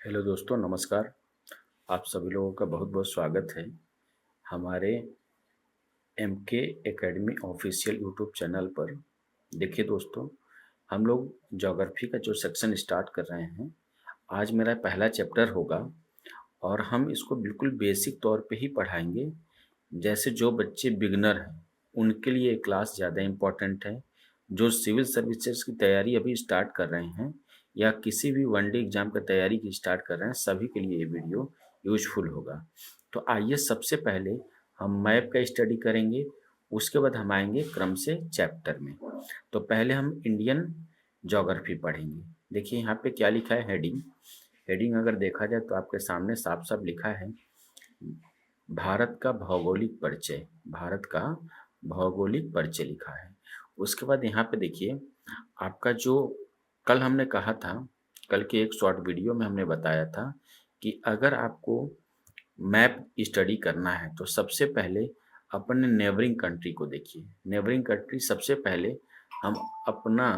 Hello दोस्तों, नमस्कार। आप सभी लोगों का बहुत बहुत स्वागत है हमारे MK academy official YouTube channel पर। देखिए दोस्तों, हम लोग ज्योग्राफी का जो सेक्शन स्टार्ट कर रहे हैं, आज मेरा पहला चैप्टर होगा और हम इसको बिल्कुल बेसिक तौर पे ही पढ़ाएंगे। जैसे जो बच्चे बिगनर हैं उनके लिए ये क्लास ज़्यादा इम्पोर्टेंट है। जो सिविल सर्विसेज की तैयारी अभी स्टार्ट कर रहे हैं या किसी भी वनडे एग्जाम की तैयारी की स्टार्ट कर रहे हैं, सभी के लिए ये वीडियो यूजफुल होगा। तो आइए सबसे पहले हम मैप का स्टडी करेंगे, उसके बाद हम आएंगे क्रम से चैप्टर में। तो पहले हम इंडियन ज्योग्राफी पढ़ेंगे। देखिए यहाँ पे क्या लिखा है, हेडिंग। हेडिंग अगर देखा जाए तो आपके सामने साफ साफ लिखा है, भारत का भौगोलिक परिचय। भारत का भौगोलिक परिचय लिखा है। उसके बाद यहाँ पे देखिए, आपका जो कल हमने कहा था, कल के एक शॉर्ट वीडियो में हमने बताया था कि अगर आपको मैप स्टडी करना है तो सबसे पहले अपने नेबरिंग कंट्री को देखिए। नेबरिंग कंट्री सबसे पहले हम अपना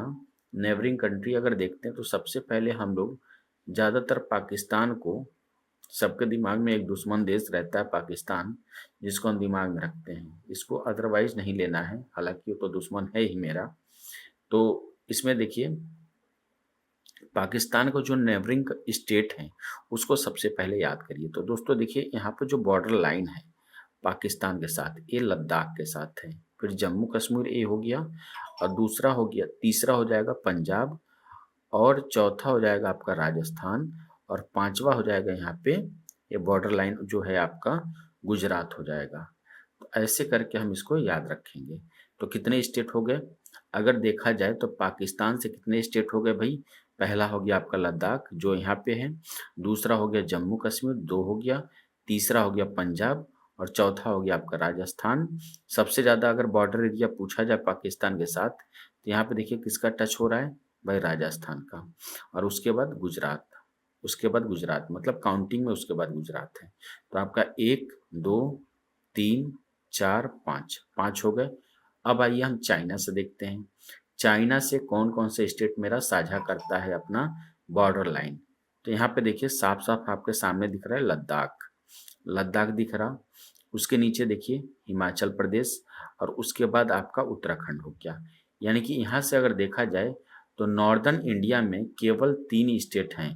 नेबरिंग कंट्री अगर देखते हैं तो सबसे पहले हम लोग ज़्यादातर पाकिस्तान को, सबके दिमाग में एक दुश्मन देश रहता है पाकिस्तान, जिसको हम दिमाग में रखते हैं। इसको अदरवाइज नहीं लेना है, हालांकि वो तो दुश्मन है ही मेरा। तो इसमें देखिए, पाकिस्तान को जो नेबरिंग स्टेट हैं उसको सबसे पहले याद करिए। तो दोस्तों देखिए, यहाँ पर जो बॉर्डर लाइन है पाकिस्तान के साथ, ये लद्दाख के साथ है। फिर जम्मू कश्मीर ये हो गया, और दूसरा हो गया, तीसरा हो जाएगा पंजाब, और चौथा हो जाएगा आपका राजस्थान, और पांचवा हो जाएगा यहाँ पे ये बॉर्डर लाइन जो है आपका गुजरात हो जाएगा। तो ऐसे करके हम इसको याद रखेंगे। तो कितने स्टेट हो गए अगर देखा जाए तो पाकिस्तान से कितने स्टेट हो गए भाई? पहला हो गया आपका लद्दाख जो यहाँ पे है, दूसरा हो गया जम्मू कश्मीर, दो हो गया, तीसरा हो गया पंजाब, और चौथा हो गया आपका राजस्थान। सबसे ज़्यादा अगर बॉर्डर एरिया पूछा जाए पाकिस्तान के साथ तो यहाँ पे देखिए किसका टच हो रहा है भाई? राजस्थान का। और उसके बाद गुजरात, उसके बाद गुजरात, मतलब काउंटिंग में उसके बाद गुजरात है। तो आपका एक, दो, तीन, चार, पाँच, पाँच हो गए। अब आइए हम चाइना से देखते हैं। चाइना से कौन कौन से स्टेट मेरा साझा करता है अपना बॉर्डर लाइन? तो यहाँ पे देखिए साफ साफ आपके सामने दिख रहा है लद्दाख। लद्दाख दिख रहा, उसके नीचे देखिए हिमाचल प्रदेश, और उसके बाद आपका उत्तराखंड हो गया। यानी कि यहाँ से अगर देखा जाए तो नॉर्दर्न इंडिया में केवल तीन स्टेट हैं।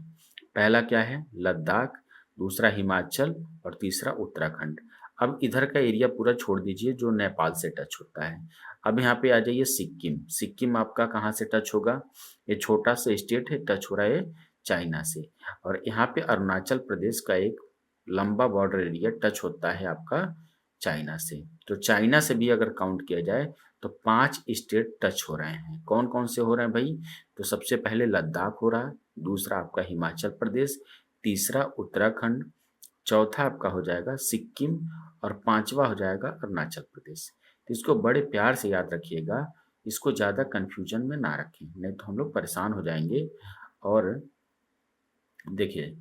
पहला क्या है? लद्दाख, दूसरा हिमाचल, और तीसरा उत्तराखंड। अब इधर का एरिया पूरा छोड़ दीजिए जो नेपाल से टच होता है। अब यहाँ पे आ जाइए सिक्किम। सिक्किम आपका कहाँ से टच होगा? ये छोटा सा स्टेट है, टच हो रहा है चाइना से। और यहाँ पे अरुणाचल प्रदेश का एक लंबा बॉर्डर एरिया टच होता है आपका चाइना से। तो चाइना से भी अगर काउंट किया जाए तो 5 स्टेट टच हो रहे हैं। कौन कौन से हो रहे हैं भाई? तो सबसे पहले लद्दाख हो रहा है, दूसरा आपका हिमाचल प्रदेश, तीसरा उत्तराखंड, चौथा आपका हो जाएगा सिक्किम, और पांचवा हो जाएगा अरुणाचल प्रदेश। तो इसको बड़े प्यार से याद रखिएगा, इसको ज़्यादा कन्फ्यूजन में ना रखें, नहीं तो हम लोग परेशान हो जाएंगे। और देखिए,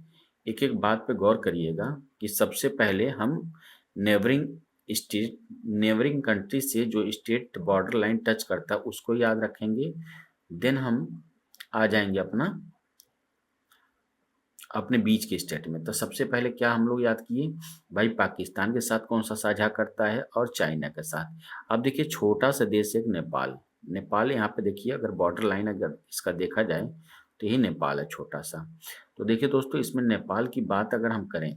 एक एक बात पे गौर करिएगा कि सबसे पहले हम नेबरिंग स्टेट, नेबरिंग कंट्री से जो स्टेट बॉर्डर लाइन टच करता है उसको याद रखेंगे। देन हम आ जाएंगे अपने बीच के स्टेट में। तो सबसे पहले क्या हम लोग याद किए भाई? पाकिस्तान के साथ कौन सा साझा करता है, और चाइना के साथ। अब देखिए छोटा सा देश है नेपाल। नेपाल यहाँ पे देखिए, अगर बॉर्डर लाइन अगर इसका देखा जाए तो यही नेपाल है, छोटा सा। तो देखिए दोस्तों, इसमें नेपाल की बात अगर हम करें,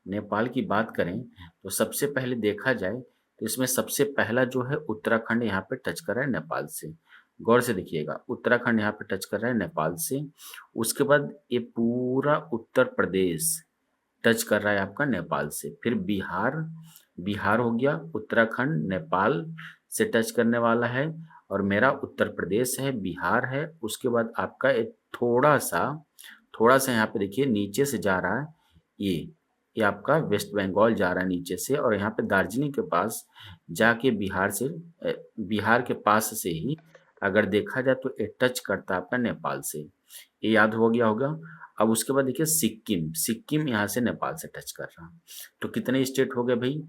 नेपाल की बात करें तो सबसे पहले देखा जाए तो इसमें सबसे पहला जो है उत्तराखंड यहाँ पे टच कर रहा है नेपाल से। गौर से देखिएगा, उत्तराखंड यहाँ पे टच कर रहा है नेपाल से। उसके बाद ये पूरा उत्तर प्रदेश टच कर रहा है आपका नेपाल से। फिर बिहार, बिहार हो गया, उत्तराखंड नेपाल से टच करने वाला है, और मेरा उत्तर प्रदेश है, बिहार है। उसके बाद आपका एक थोड़ा सा यहाँ पे देखिए नीचे से जा रहा है, ये आपका वेस्ट बंगाल जा रहा है नीचे से, और यहाँ पे दार्जिलिंग के पास जाके बिहार के पास से ही अगर देखा जाए तो ये टच करता है आपका नेपाल से। ये याद हो गया होगा। अब उसके बाद देखिए सिक्किम, सिक्किम यहाँ से नेपाल से टच कर रहा। तो कितने स्टेट हो गए भाई?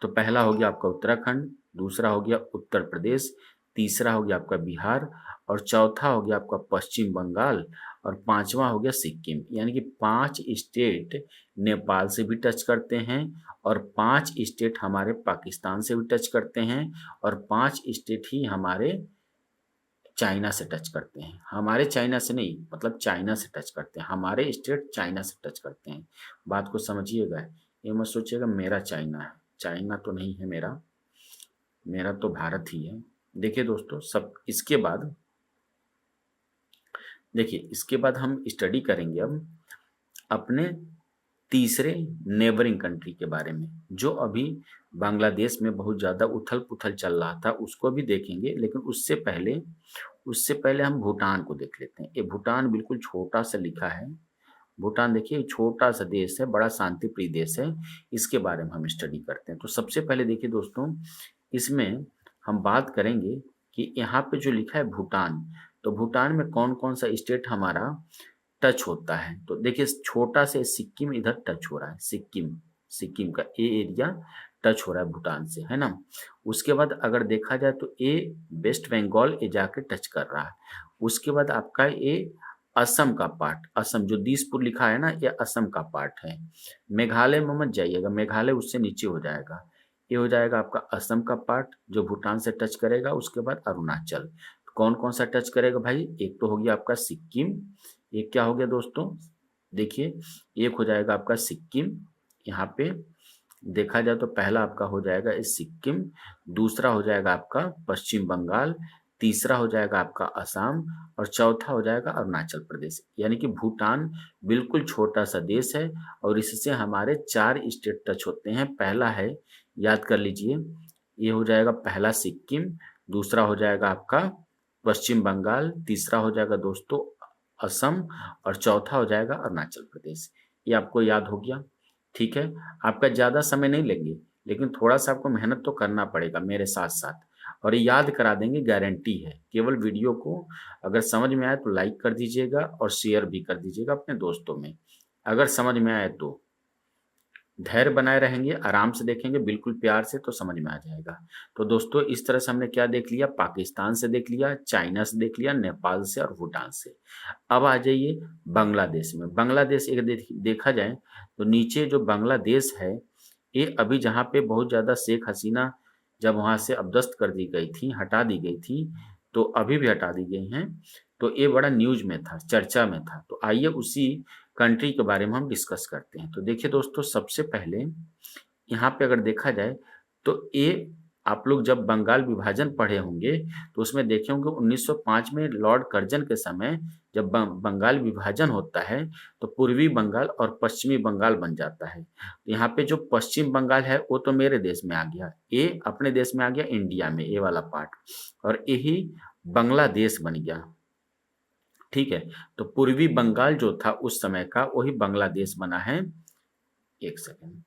तो पहला हो गया आपका उत्तराखंड, दूसरा हो गया उत्तर प्रदेश, तीसरा हो गया आपका बिहार, और चौथा हो गया आपका पश्चिम बंगाल, और पांचवा हो गया सिक्किम। यानी कि 5 स्टेट नेपाल से भी टच करते हैं और 5 स्टेट हमारे पाकिस्तान से भी टच करते हैं और 5 स्टेट ही हमारे चाइना से टच करते हैं। हमारे चाइना से नहीं, मतलब चाइना से टच करते हैं, हमारे स्टेट चाइना से टच करते हैं। बात को समझिएगा, ये मत सोचिएगा मेरा चाइना है, चाइना तो नहीं है मेरा, मेरा तो भारत ही है। देखिए दोस्तों, सब इसके बाद देखिए इसके बाद हम स्टडी करेंगे अब अपने तीसरे नेबरिंग कंट्री के बारे में, जो अभी बांग्लादेश में बहुत ज़्यादा उथल पुथल चल रहा था, उसको भी देखेंगे। लेकिन उससे पहले हम भूटान को देख लेते हैं। ये भूटान बिल्कुल छोटा सा लिखा है। भूटान देखिए छोटा सा देश है, बड़ा शांति प्रिय देश है। इसके बारे में हम स्टडी करते हैं। तो सबसे पहले देखिए दोस्तों, इसमें हम बात करेंगे कि यहाँ पे जो लिखा है भूटान, तो भूटान में कौन कौन सा स्टेट हमारा टच होता है। तो देखिए छोटा से सिक्किम इधर टच हो रहा है, सिक्किम का ये एरिया टच हो रहा है भूटान से, है ना। उसके बाद अगर देखा जाए तो ये वेस्ट बंगाल ये जाके टच कर रहा है। उसके बाद आपका ये असम का पार्ट, असम जो दिसपुर लिखा है ना, ये असम का पार्ट है। मेघालय में मत जाइएगा, मेघालय उससे नीचे हो जाएगा। ये हो जाएगा आपका असम का पार्ट जो भूटान से टच करेगा। उसके बाद अरुणाचल। कौन कौन सा टच करेगा भाई, एक तो हो गया आपका सिक्किम, एक क्या हो गया दोस्तों, देखिए एक हो जाएगा आपका सिक्किम। यहाँ पे देखा जाए तो पहला आपका हो जाएगा इस सिक्किम, दूसरा हो जाएगा आपका पश्चिम बंगाल, तीसरा हो जाएगा आपका असम और चौथा हो जाएगा अरुणाचल प्रदेश। यानी कि भूटान बिल्कुल छोटा सा देश है और इससे हमारे 4 स्टेट टच होते हैं। पहला है, याद कर लीजिए, ये हो जाएगा पहला सिक्किम, दूसरा हो जाएगा आपका पश्चिम बंगाल, तीसरा हो जाएगा दोस्तों असम और चौथा हो जाएगा अरुणाचल प्रदेश। ये आपको याद हो गया, ठीक है। आपका ज़्यादा समय नहीं लेंगे, लेकिन थोड़ा सा आपको मेहनत तो करना पड़ेगा मेरे साथ साथ, और ये याद करा देंगे, गारंटी है। केवल वीडियो को अगर समझ में आए तो लाइक कर दीजिएगा और शेयर भी कर दीजिएगा अपने दोस्तों में। अगर समझ में आए तो धैर्य बनाए रहेंगे, आराम से देखेंगे, बिल्कुल प्यार से, तो समझ में आ जाएगा। तो दोस्तों इस तरह से हमने क्या देख लिया, पाकिस्तान से देख लिया, चाइना से देख लिया, नेपाल से और भूटान से। अब आ जाइए बांग्लादेश में। बांग्लादेश एक देखा जाए तो नीचे जो बांग्लादेश है, ये अभी जहाँ पे बहुत ज़्यादा शेख हसीना जब वहाँ से अबदस्त कर दी गई थी, हटा दी गई थी, तो अभी भी हटा दी गई हैं, तो ये बड़ा न्यूज में था, चर्चा में था। तो आइए उसी कंट्री के बारे में हम डिस्कस करते हैं। तो देखिए दोस्तों, सबसे पहले यहाँ पे अगर देखा जाए तो ये आप लोग जब बंगाल विभाजन पढ़े होंगे तो उसमें देखे होंगे 1905 में लॉर्ड कर्जन के समय जब बंगाल विभाजन होता है तो पूर्वी बंगाल और पश्चिमी बंगाल बन जाता है। तो यहाँ पे जो पश्चिम बंगाल है वो तो मेरे देश में आ गया, ये अपने देश में आ गया इंडिया में, ये वाला पार्ट, और यही बांग्लादेश बन गया, ठीक है। तो पूर्वी बंगाल जो था उस समय का वही बांग्लादेश बना है, एक सेकेंड,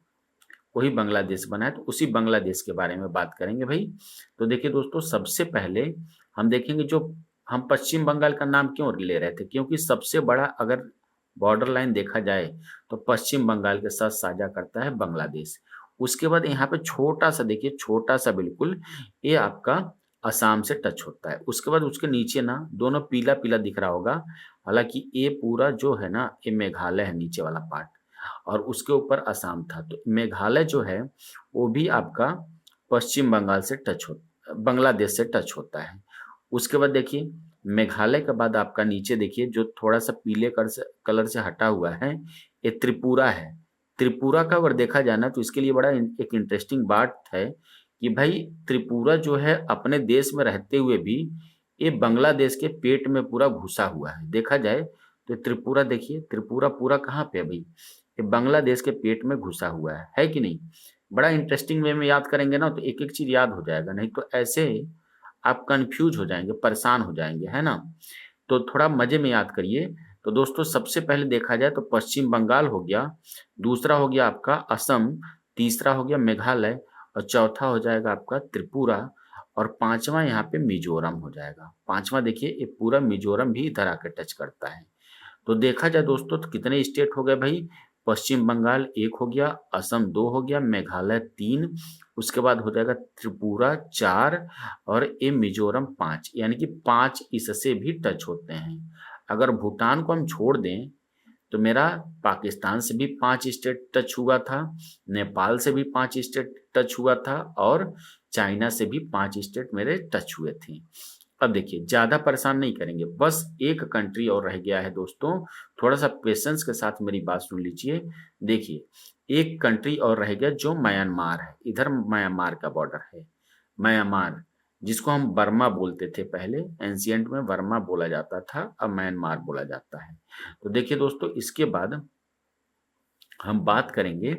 वही बांग्लादेश बना है। तो उसी बांग्लादेश के बारे में बात करेंगे भाई। तो देखिए दोस्तों, सबसे पहले हम देखेंगे, जो हम पश्चिम बंगाल का नाम क्यों ले रहे थे, क्योंकि सबसे बड़ा अगर बॉर्डर लाइन देखा जाए तो पश्चिम बंगाल के साथ साझा करता है बांग्लादेश। उसके बाद यहाँ पे छोटा सा देखिए, छोटा सा बिल्कुल, ये आपका असम से टच होता है। उसके बाद उसके नीचे ना दोनों पीला पीला दिख रहा होगा, हालांकि ये पूरा जो है ना ये मेघालय है, नीचे वाला पार्ट, और उसके ऊपर असम था। तो मेघालय जो है वो भी आपका पश्चिम बंगाल से टच हो, बांग्लादेश से टच होता है। उसके बाद देखिए मेघालय के बाद आपका नीचे देखिए जो थोड़ा सा पीले कलर से हटा हुआ है, ये त्रिपुरा है। त्रिपुरा का अगर देखा जाए ना तो इसके लिए बड़ा एक इंटरेस्टिंग बात है कि भाई त्रिपुरा जो है अपने देश में रहते हुए भी ये बांग्लादेश के पेट में पूरा घुसा हुआ है। देखा जाए तो त्रिपुरा देखिए, त्रिपुरा पूरा कहाँ पे है भाई, ये बांग्लादेश के पेट में घुसा हुआ है कि नहीं। बड़ा इंटरेस्टिंग वे में याद करेंगे ना तो एक एक चीज याद हो जाएगा, नहीं तो ऐसे आप कंफ्यूज हो जाएंगे, परेशान हो जाएंगे, है ना। तो थोड़ा मजे में याद करिए। तो दोस्तों सबसे पहले देखा जाए तो पश्चिम बंगाल हो गया, दूसरा हो गया आपका असम, तीसरा हो गया मेघालय और चौथा हो जाएगा आपका त्रिपुरा और पांचवा यहाँ पे मिजोरम हो जाएगा। पांचवा देखिए ये पूरा मिजोरम भी इधर आकर टच करता है। तो देखा जाए दोस्तों तो कितने स्टेट हो गए भाई, पश्चिम बंगाल 1 हो गया, असम 2 हो गया, मेघालय 3, उसके बाद हो जाएगा त्रिपुरा 4 और ये मिजोरम 5, यानी कि 5 इससे भी टच होते हैं। अगर भूटान को हम छोड़ दें तो मेरा पाकिस्तान से भी 5 स्टेट टच हुआ था, नेपाल से भी 5 स्टेट टच हुआ था और चाइना से भी 5 स्टेट मेरे टच हुए थे। अब देखिए ज़्यादा परेशान नहीं करेंगे, बस एक कंट्री और रह गया है दोस्तों, थोड़ा सा पेशेंस के साथ मेरी बात सुन लीजिए। देखिए एक कंट्री और रह गया जो म्यांमार है, इधर म्यांमार का बॉर्डर है। म्यांमार जिसको हम बर्मा बोलते थे पहले, एंशियंट में बर्मा बोला जाता था, अब म्यांमार बोला जाता है। तो देखिए दोस्तों इसके बाद हम बात करेंगे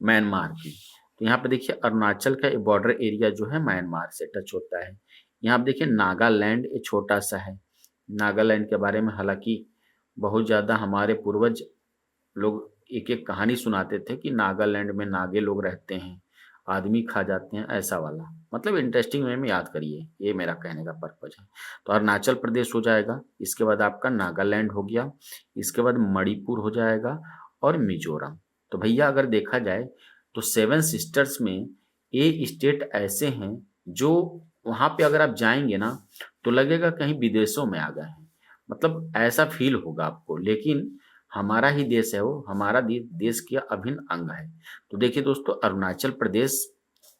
म्यांमार की। तो यहाँ पे देखिए अरुणाचल का बॉर्डर एरिया जो है म्यांमार से टच होता है। यहाँ पे देखिए नागालैंड एक छोटा सा है। नागालैंड के बारे में हालांकि बहुत ज़्यादा हमारे पूर्वज लोग एक एक कहानी सुनाते थे कि नागालैंड में नागे लोग रहते हैं, आदमी खा जाते हैं, ऐसा वाला, मतलब इंटरेस्टिंग वे में याद करिए, ये मेरा कहने का पर्पज है। तो अरुणाचल प्रदेश हो जाएगा, इसके बाद आपका नागालैंड हो गया, इसके बाद मणिपुर हो जाएगा और मिजोरम। तो भैया अगर देखा जाए तो 7 सिस्टर्स में ये स्टेट ऐसे हैं जो वहाँ पे अगर आप जाएंगे ना तो लगेगा कहीं विदेशों में आ गए हैं, मतलब ऐसा फील होगा आपको। लेकिन हमारा ही देश है वो, हमारा देश का अभिन्न अंग है। तो देखिए दोस्तों अरुणाचल प्रदेश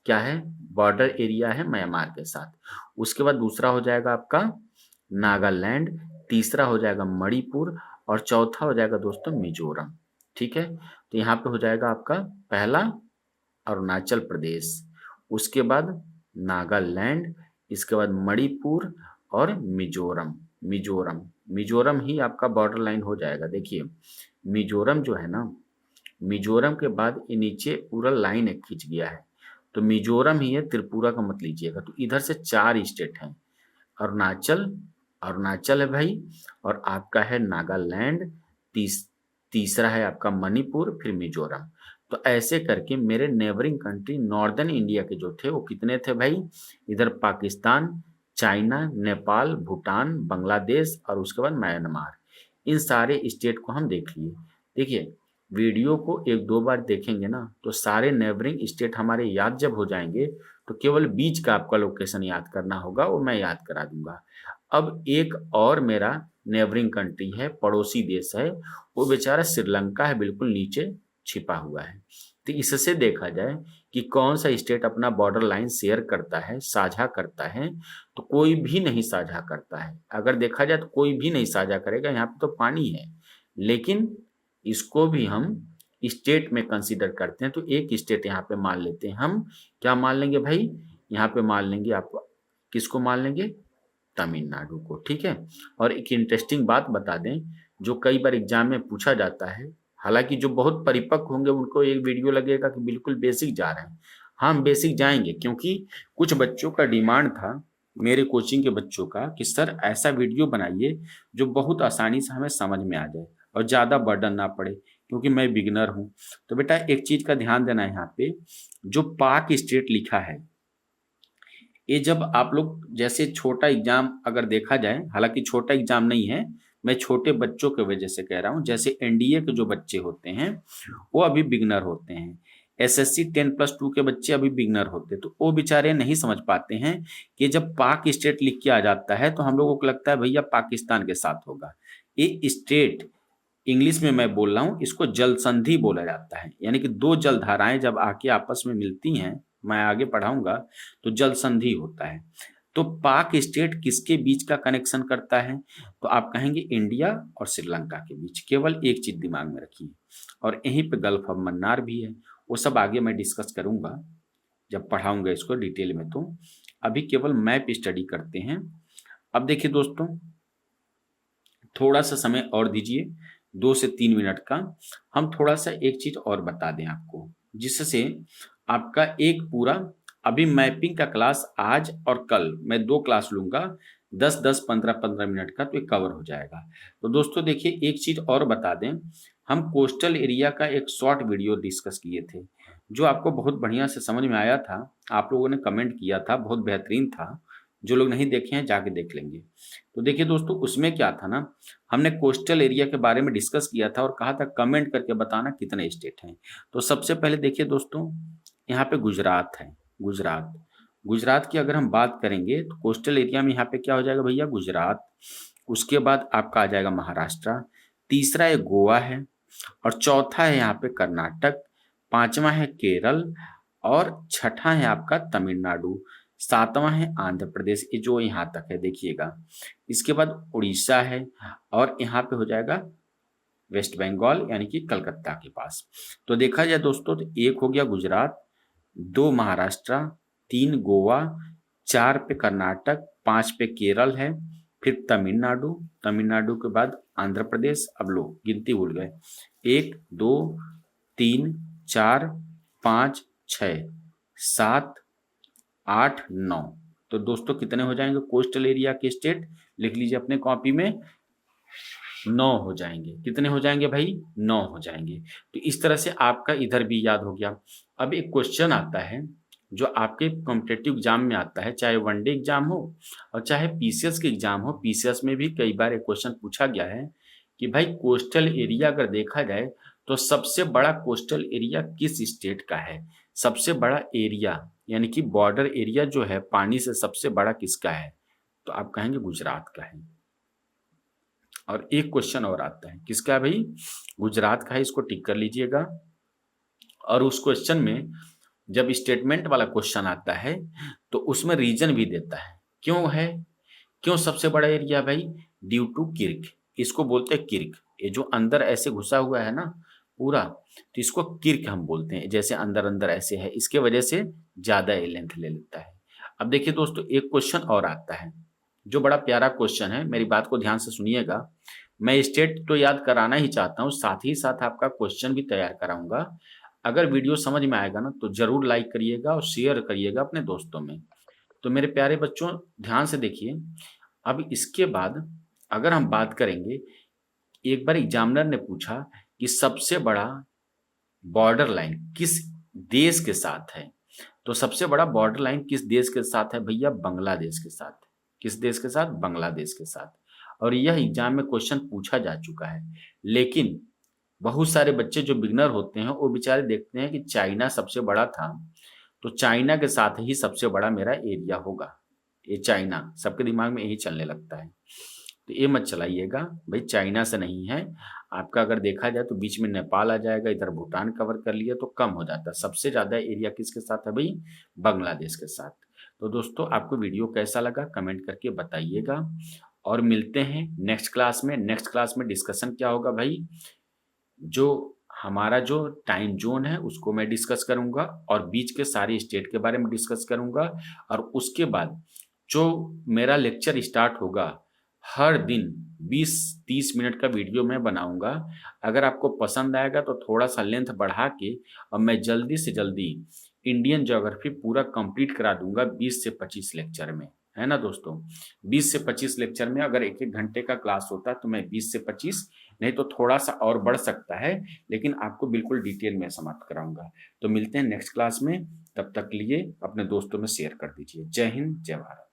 क्या है, बॉर्डर एरिया है म्यांमार के साथ। उसके बाद दूसरा हो जाएगा आपका नागालैंड, तीसरा हो जाएगा मणिपुर और चौथा हो जाएगा दोस्तों मिजोरम। ठीक है, तो यहाँ पे हो जाएगा आपका पहला अरुणाचल प्रदेश, उसके बाद नागालैंड, इसके बाद मणिपुर और मिजोरम। मिजोरम ही आपका बॉर्डर लाइन हो जाएगा। देखिए मिजोरम जो है ना, मिजोरम के बाद ये नीचे पूरा लाइन एक खींच गया है, तो मिजोरम ही है, त्रिपुरा का मत लीजिएगा। तो इधर से 4 स्टेट हैं, अरुणाचल है भाई, और आपका है नागालैंड, तीसरा है आपका मणिपुर, फिर मिजोरम। तो ऐसे करके मेरे नेबरिंग कंट्री नॉर्दर्न इंडिया के जो थे वो कितने थे भाई, इधर पाकिस्तान, चाइना, नेपाल, भूटान, बांग्लादेश और उसके बाद म्यांमार। इन सारे स्टेट को हम देख लिए। देखिए वीडियो को 1-2 बार देखेंगे ना तो सारे नेबरिंग स्टेट हमारे याद जब हो जाएंगे तो केवल बीच का आपका लोकेशन याद करना होगा, वो मैं याद करा दूंगा। अब एक और मेरा नेबरिंग कंट्री है, पड़ोसी देश है, वो बेचारा श्रीलंका है, बिल्कुल नीचे छिपा हुआ है। तो इससे देखा जाए कि कौन सा स्टेट अपना बॉर्डर लाइन शेयर करता है, साझा करता है, तो कोई भी नहीं साझा करता है। अगर देखा जाए तो कोई भी नहीं साझा करेगा, यहाँ पे तो पानी है, लेकिन इसको भी हम स्टेट में कंसीडर करते हैं। तो एक स्टेट यहाँ पे मान लेते हैं हम, क्या मान लेंगे भाई, यहाँ पे मान लेंगे, आप किसको मान लेंगे, तमिलनाडु को। ठीक है, और एक इंटरेस्टिंग बात बता दें जो कई बार एग्जाम में पूछा जाता है, हालांकि जो बहुत परिपक्व होंगे उनको एक वीडियो लगेगा कि बिल्कुल बेसिक जा रहे हैं। हम बेसिक जाएंगे क्योंकि कुछ बच्चों का डिमांड था, मेरे कोचिंग के बच्चों का, कि सर ऐसा वीडियो बनाइए जो बहुत आसानी से हमें समझ में आ जाए और ज़्यादा बर्डन ना पड़े, क्योंकि मैं बिगिनर हूँ। तो बेटा एक चीज़ का ध्यान देना है, यहाँ पे जो पाक स्टेट लिखा है, ये जब आप लोग जैसे छोटा एग्जाम अगर देखा जाए, हालांकि छोटा एग्जाम नहीं है, मैं छोटे बच्चों के वजह से कह रहा हूँ, जैसे एनडीए के जो बच्चे होते हैं वो अभी बिगनर होते हैं, एसएससी 10+2 के बच्चे अभी बिगनर होते हैं, तो वो बेचारे नहीं समझ पाते हैं कि जब पाक स्टेट लिख के आ जाता है तो हम लोगों को लगता है भैया पाकिस्तान के साथ होगा। ये स्टेट इंग्लिश में मैं बोल रहा हूँ, इसको जल संधि बोला जाता है, यानी कि 2 जलधाराएं जब आके आपस में मिलती हैं, मैं आगे पढ़ाऊंगा, तो जल संधि होता है। तो पाक स्टेट किसके बीच का कनेक्शन करता है, तो आप कहेंगे इंडिया और श्रीलंका के बीच। केवल एक चीज दिमाग में रखिए, और यहीं पे गल्फ ऑफ मन्नार भी है, वो सब आगे मैं डिस्कस करूंगा जब पढ़ाऊंगा इसको डिटेल में। तो अभी केवल मैप स्टडी करते हैं। अब देखिए दोस्तों, थोड़ा सा समय और दीजिए, 2 से 3 मिनट का, हम थोड़ा सा एक चीज और बता दें आपको, जिससे आपका एक पूरा, अभी मैपिंग का क्लास आज और कल मैं 2 क्लास लूंगा, 10-10, 15-15 मिनट का, तो ये कवर हो जाएगा। तो दोस्तों देखिए एक चीज और बता दें, हम कोस्टल एरिया का एक शॉर्ट वीडियो डिस्कस किए थे, जो आपको बहुत बढ़िया से समझ में आया था, आप लोगों ने कमेंट किया था, बहुत बेहतरीन था। जो लोग नहीं देखे हैं जाके देख लेंगे। तो देखिए दोस्तों, उसमें क्या था ना, हमने कोस्टल एरिया के बारे में डिस्कस किया था और कहा था कमेंट करके बताना कितने स्टेट हैं। तो सबसे पहले देखिए दोस्तों, यहाँ पे गुजरात है, गुजरात की अगर हम बात करेंगे तो कोस्टल एरिया में यहाँ पे क्या हो जाएगा भैया, गुजरात। उसके बाद आपका आ जाएगा महाराष्ट्र, तीसरा है गोवा है, और चौथा है यहाँ पे कर्नाटक, पांचवा है केरल, और छठा है आपका तमिलनाडु, सातवां है आंध्र प्रदेश। ये जो यहाँ तक है देखिएगा। इसके बाद उड़ीसा है, और यहाँ पे हो जाएगा वेस्ट बंगाल यानी कि कलकत्ता के पास। तो देखा जाए दोस्तों तो एक हो गया गुजरात, दो महाराष्ट्र, तीन गोवा, चार पे कर्नाटक, पांच पे केरल है, फिर तमिलनाडु, तमिलनाडु के बाद आंध्र प्रदेश। अब लो गिनती भूल गए, 1 2 3 4 5 6 7 8 9। तो दोस्तों कितने हो जाएंगे कोस्टल एरिया के स्टेट, लिख लीजिए अपने कॉपी में, 9 हो जाएंगे। कितने हो जाएंगे भाई, 9 हो जाएंगे। तो इस तरह से आपका इधर भी याद हो गया। अब एक क्वेश्चन आता है जो आपके कॉम्पिटेटिव एग्जाम में आता है, चाहे वनडे एग्जाम हो और चाहे पीसीएस के एग्जाम हो। पीसीएस में भी कई बार एक क्वेश्चन पूछा गया है कि भाई कोस्टल एरिया अगर देखा जाए तो सबसे बड़ा कोस्टल एरिया किस स्टेट का है। सबसे बड़ा एरिया यानी कि बॉर्डर एरिया जो है पानी से सबसे बड़ा किसका है, तो आप कहेंगे गुजरात का है। और एक क्वेश्चन और आता है, किसका है भाई, गुजरात का है, इसको टिक कर लीजिएगा। और उस क्वेश्चन में जब स्टेटमेंट वाला क्वेश्चन आता है तो उसमें रीजन भी देता है, क्यों है, क्यों सबसे बड़ा एरिया भाई, ड्यू टू किर्क। इसको बोलते हैं किर्क, ये जो अंदर ऐसे घुसा हुआ है ना पूरा, तो इसको किर्क हम बोलते हैं। जैसे अंदर अंदर ऐसे है, इसके वजह से ज्यादा लेंथ ले लेता है। अब देखिए दोस्तों एक क्वेश्चन और आता है जो बड़ा प्यारा क्वेश्चन है, मेरी बात को ध्यान से सुनिएगा। मैं स्टेट तो याद कराना ही चाहता हूँ, साथ ही साथ आपका क्वेश्चन भी तैयार कराऊंगा। अगर वीडियो समझ में आएगा ना तो जरूर लाइक करिएगा और शेयर करिएगा अपने दोस्तों में। तो मेरे प्यारे बच्चों ध्यान से देखिए। अब इसके बाद अगर हम बात करेंगे, एक बार एग्जामिनर ने पूछा कि सबसे बड़ा बॉर्डर लाइन किस देश के साथ है, तो सबसे बड़ा बॉर्डर लाइन किस देश के साथ है भैया, बांग्लादेश के साथ। किस देश के साथ, बांग्लादेश के साथ। और यह एग्जाम में क्वेश्चन पूछा जा चुका है। लेकिन बहुत सारे बच्चे जो बिगनर होते हैं वो बेचारे देखते हैं कि चाइना सबसे बड़ा था, तो चाइना के साथ ही सबसे बड़ा मेरा एरिया होगा, ये चाइना, सबके दिमाग में यही चलने लगता है। तो ये मत चलाइएगा भाई, चाइना से नहीं है आपका। अगर देखा जाए तो बीच में नेपाल आ जाएगा, इधर भूटान कवर कर लिया तो कम हो जाता है। सबसे ज्यादा एरिया किसके साथ है भाई, बांग्लादेश के साथ। तो दोस्तों आपको वीडियो कैसा लगा कमेंट करके बताइएगा, और मिलते हैं नेक्स्ट क्लास में। नेक्स्ट क्लास में डिस्कशन क्या होगा भाई, जो हमारा जो टाइम जोन है उसको मैं डिस्कस करूंगा, और बीच के सारे स्टेट के बारे में डिस्कस करूंगा। और उसके बाद जो मेरा लेक्चर स्टार्ट होगा, हर दिन 20-30 मिनट का वीडियो मैं बनाऊंगा। अगर आपको पसंद आएगा तो थोड़ा सा लेंथ बढ़ा के, और मैं जल्दी से जल्दी इंडियन ज्योग्राफी पूरा कंप्लीट करा दूंगा 20 से 25 लेक्चर में, है ना दोस्तों। 20 से 25 लेक्चर में अगर 1-1 घंटे का क्लास होता तो मैं 20 से 25, नहीं तो थोड़ा सा और बढ़ सकता है, लेकिन आपको बिल्कुल डिटेल में समाप्त कराऊंगा। तो मिलते हैं नेक्स्ट क्लास में, तब तक लिए अपने दोस्तों में शेयर कर दीजिए। जय हिंद, जय भारत।